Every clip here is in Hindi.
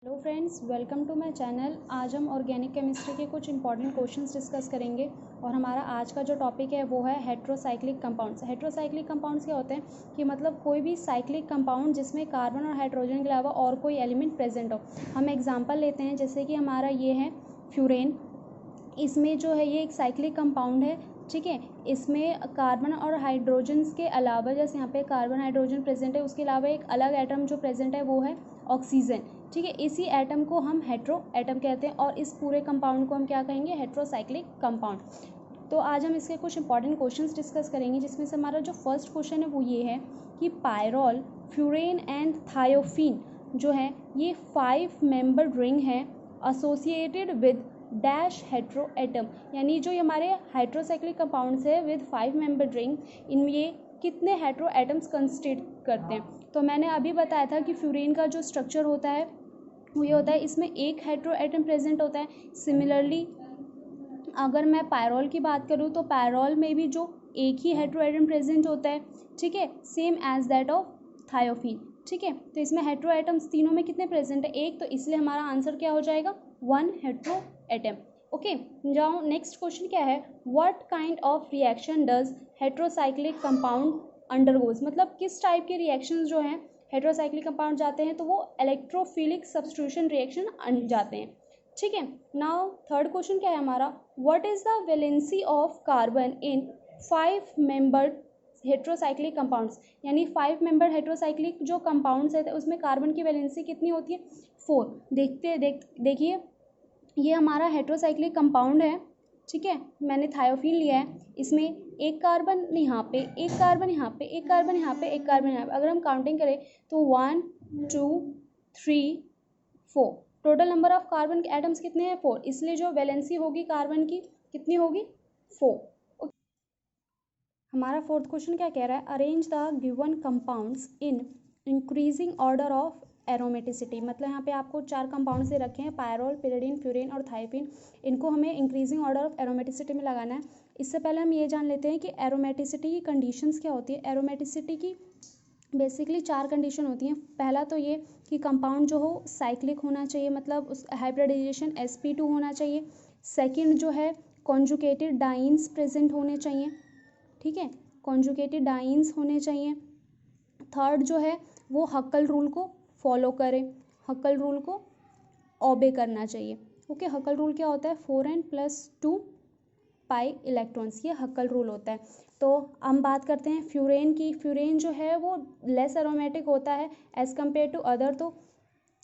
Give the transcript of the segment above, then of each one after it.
Hello friends, welcome to my channel. आज हम ऑर्गेनिक केमिस्ट्री के कुछ इंपॉर्टेंट क्वेश्चंस डिस्कस करेंगे और हमारा आज का जो टॉपिक है वो है हेट्रोसाइक्लिक कंपाउंड्स। हेट्रोसाइक्लिक कंपाउंड्स क्या होते हैं कि मतलब कोई भी साइक्लिक कंपाउंड जिसमें कार्बन और हाइड्रोजन के अलावा और कोई एलिमेंट प्रेजेंट हो। हम एग्जांपल लेते हैं, जैसे कि हमारा ये है फ्यूरेन। इसमें जो है ये एक साइक्लिक कंपाउंड है, ठीक है। इसमें कार्बन और हाइड्रोजन के अलावा, जैसे यहाँ पे कार्बन हाइड्रोजन प्रेजेंट है, उसके अलावा एक अलग एटम जो प्रेजेंट है वो है ऑक्सीजन, ठीक है। इसी एटम को हम हेट्रो एटम कहते हैं और इस पूरे कंपाउंड को हम क्या कहेंगे, हेट्रोसाइक्लिक कंपाउंड। तो आज हम इसके कुछ इंपॉर्टेंट क्वेश्चंस डिस्कस करेंगे, जिसमें से हमारा जो फर्स्ट क्वेश्चन है वो ये है कि पायरोल, फ्यूरेन एंड थायोफीन जो है ये 5 मेंबर्ड रिंग है associated with dash hetero atom. यानी जो हमारे हाइड्रोसाइक्लिक कंपाउंड्स है विद 5 मेंबर्ड रिंग, इनमें ये कितने हेट्रो एटम्स कंस्टिट्यूट करते हैं। तो मैंने अभी बताया था कि फ्यूरेन का जो स्ट्रक्चर होता है वो ये होता है, इसमें एक हेट्रो एटम प्रेजेंट होता है। सिमिलरली अगर मैं पायरोल की बात करूँ तो पायरोल में भी जो एक ही हेट्रो एटम प्रेजेंट होता है, ठीक है, same as that of thiophene, ठीक है। तो इसमें हेट्रो एटम्स तीनों में कितने प्रेजेंट है, एक, तो इसलिए हमारा आंसर क्या हो जाएगा, 1 हेट्रो एटम। ओके, जाओ नेक्स्ट क्वेश्चन क्या है, what kind of reaction does heterocyclic compound undergoes. मतलब किस टाइप के रिएक्शंस जो हैं हेट्रोसाइक्लिक कंपाउंड जाते हैं, तो वो इलेक्ट्रोफिलिक सब्स्टिट्यूशन रिएक्शन जाते हैं, ठीक है। नाउ थर्ड क्वेश्चन क्या है हमारा, what is the valency of carbon in 5 membered heterocyclic compounds. यानी 5 मेंबर हेट्रोसाइक्लिक जो कंपाउंड्स है उसमें कार्बन की वैलेंसी कितनी होती है, 4। देखिए ये हमारा हेट्रोसाइक्लिक कंपाउंड है, ठीक है। मैंने थायोफीन लिया है, इसमें एक कार्बन यहाँ पे, एक कार्बन यहाँ पे, एक कार्बन यहाँ पे, एक कार्बन यहाँ पे। अगर हम काउंटिंग करें तो 1 2 3 4, टोटल नंबर ऑफ कार्बन के एटम्स कितने हैं, 4। इसलिए जो वैलेंसी होगी कार्बन की कितनी होगी, 4। हमारा फोर्थ क्वेश्चन क्या कह रहा है, arrange the given compounds in increasing order of aromaticity. मतलब यहाँ पे आपको 4 कंपाउंड से रखे हैं, पायरोल, पिरिडीन, फ्यूरेन और थायोफीन। इनको हमें इंक्रीजिंग ऑर्डर ऑफ एरोमेटिसिटी में लगाना है। इससे पहले हम ये जान लेते हैं कि एरोमेटिसिटी की कंडीशंस क्या होती है। एरोमेटिसिटी की बेसिकली 4 कंडीशन होती हैं। पहला तो ये कि कंपाउंड जो हो साइक्लिक होना चाहिए, मतलब उस हाइब्रिडाइजेशन sp2 होना चाहिए। सेकंड जो है कॉन्जुगेटेड डाइन्स प्रेजेंट होने चाहिए, ठीक है, कॉन्जुगेटेड डाइन्स होने चाहिए। थर्ड जो है वो हक्कल रूल को फॉलो करें, हक्कल रूल को ओबे करना चाहिए। ओके, हक्कल रूल क्या होता है, 4n+2 पाई इलेक्ट्रॉन्स, ये हक्कल रूल होता है। तो हम बात करते हैं फ्यूरेन की। फ्यूरेन जो है वो लेस एरोमेटिक होता है एज़ कम्पेयर टू अदर। तो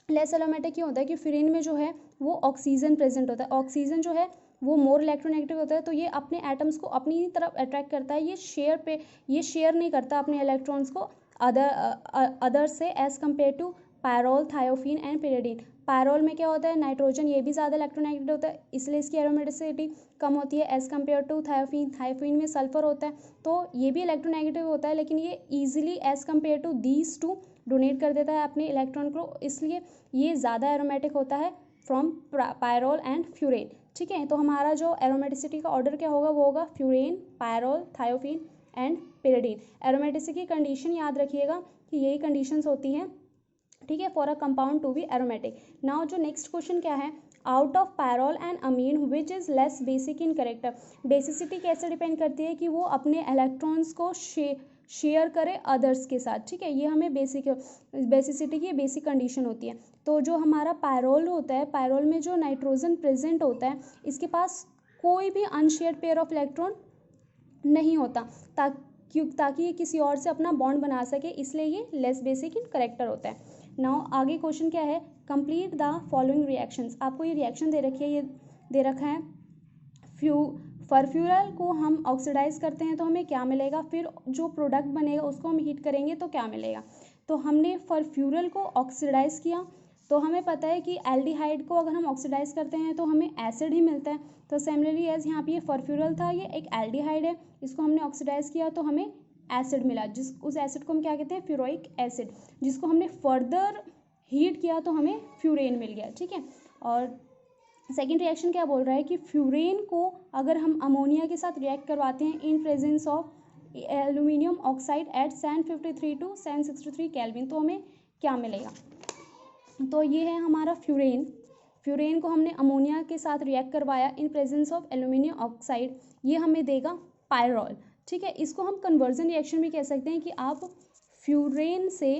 लेस एरोमेटिक क्यों होता है कि फ्यूरेन में जो है वो ऑक्सीजन प्रेजेंट होता है। ऑक्सीजन जो है वो मोर इलेक्ट्रोनेगेटिव होता है, तो ये अपने एटम्स को अपनी तरफ अट्रैक्ट करता है। ये शेयर नहीं करता अपने इलेक्ट्रॉन्स को अदर से as compare to pyrrole, thiophene and pyridine. Pyrrole में क्या होता है, नाइट्रोजन ये भी ज़्यादा इलेक्ट्रोनेगेटिव होता है, इसलिए इसकी एरोमेटिसिटी कम होती है as compare to thiophene. Thiophene में सल्फर होता है, तो ये भी इलेक्ट्रोनेगेटिव होता है, लेकिन ये easily as compare to these to donate कर देता है अपने इलेक्ट्रॉन को, इसलिए ये ज़्यादा एरोमेटिक होता है फ्रॉम पायरोल एंड फ्यूरेन, ठीक है। तो हमारा जो एरोमेटिसिटी का ऑर्डर क्या होगा, वो होगा furan, pyrrole, thiophene and pyridine. Aromaticity की कंडीशन याद रखिएगा कि यही कंडीशंस होती हैं, ठीक है, for a compound to be aromatic. Now जो नेक्स्ट क्वेश्चन क्या है, out of pyrrole and amine which is less basic in character. Basicity कैसे डिपेंड करती है कि वो अपने इलेक्ट्रॉन्स को शेयर करे अदर्स के साथ, ठीक है। ये हमें बेसिसिटी की बेसिक कंडीशन होती है। तो जो हमारा पायरोल होता है, पायरोल में जो नाइट्रोजन प्रेजेंट होता है, इसके पास कोई भी अनशेयर्ड पेयर ऑफ इलेक्ट्रॉन नहीं होता, ताकि ये किसी और से अपना बॉन्ड बना सके, इसलिए ये लेस बेसिक इन करेक्टर होता है। नाउ आगे क्वेश्चन क्या है, कंप्लीट द फॉलोइंग रिएक्शंस। आपको ये रिएक्शन दे रखी है, ये दे रखा है फरफ्यूरल को हम ऑक्सीडाइज करते हैं तो हमें क्या मिलेगा, फिर जो प्रोडक्ट बनेगा उसको हम हीट करेंगे तो क्या मिलेगा। तो हमने फरफ्यूरल को ऑक्सीडाइज किया, तो हमें पता है कि एल्डिहाइड को अगर हम ऑक्सीडाइज करते हैं तो हमें एसिड ही मिलता है। तो सिमिलरली एज यहाँ पे ये फरफ्यूरल था, ये एक एल्डिहाइड है, इसको हमने ऑक्सीडाइज किया तो हमें एसिड मिला, उस एसिड को हम क्या कहते हैं, फ्यूरोइक एसिड, जिसको हमने फर्दर हीट किया तो हमें फ्यूरेन मिल गया, ठीक है। और सेकेंड रिएक्शन क्या बोल रहा है कि फ्यूरेन को अगर हम अमोनिया के साथ रिएक्ट करवाते हैं in presence of aluminium oxide at 753 to 763 kelvin, तो हमें क्या मिलेगा। तो ये है हमारा फ्यूरेन। फ्यूरेन को हमने अमोनिया के साथ रिएक्ट करवाया in presence of aluminium oxide, ये हमें देगा पायरॉल। ठीक है, इसको हम कन्वर्जन रिएक्शन भी कह सकते हैं कि आप फ्यूरेन से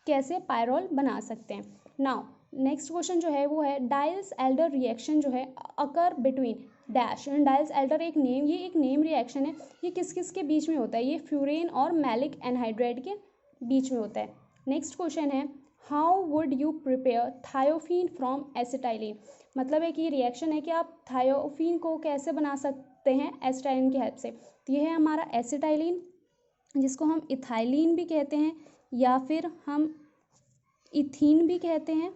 कैसे पायरॉल बना सकते हैं। नाउ नेक्स्ट क्वेश्चन जो है वो है डाइल्स एल्डर रिएक्शन जो है अकर बिटवीन डैश। डाइल्स एल्डर एक नेम रिएक्शन है, ये किस किस के बीच में होता है, ये फ्यूरेन और मैलिक एनहाइड्राइड के बीच में होता है। नेक्स्ट क्वेश्चन है how would you prepare thiophene from acetylene. मतलब है कि ये रिएक्शन है कि आप थायोफीन को कैसे बना सकते हैं एसिटाइलिन की हेल्प से। तो ये है हमारा एसिटाइलिन, जिसको हम इथाइलिन भी कहते हैं या फिर हम इथीन भी कहते हैं,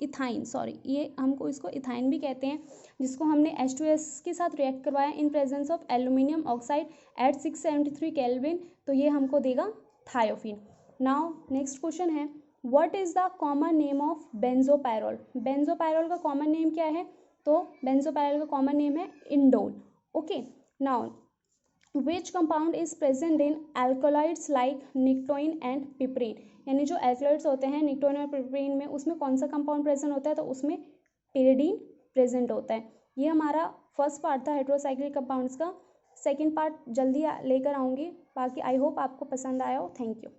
इथाइन सॉरी, ये हमको इसको इथाइन भी कहते हैं, जिसको हमने H2S के साथ रिएक्ट करवाया in presence of aluminium oxide at 673 kelvin, तो ये हमको देगा थायोफीन। नाउ नेक्स्ट क्वेश्चन है what is the common name of benzopyrrole. Benzopyrrole का कॉमन नेम क्या है, तो बेंजोपायरोल का कॉमन नेम है indole. Okay, now which compound is present in alkaloids like nicotine and piperine. यानी जो एल्कोलाइड्स होते हैं निक्टोइन और पिपरीन में, उसमें कौन सा कंपाउंड प्रेजेंट होता है, तो उसमें पिरिडीन प्रेजेंट होता है। ये हमारा फर्स्ट पार्ट था हेट्रोसाइक्लिक कंपाउंड्स का। सेकेंड पार्ट जल्दी लेकर आऊँगी। बाकी आई होप आपको पसंद आया हो। Thank you.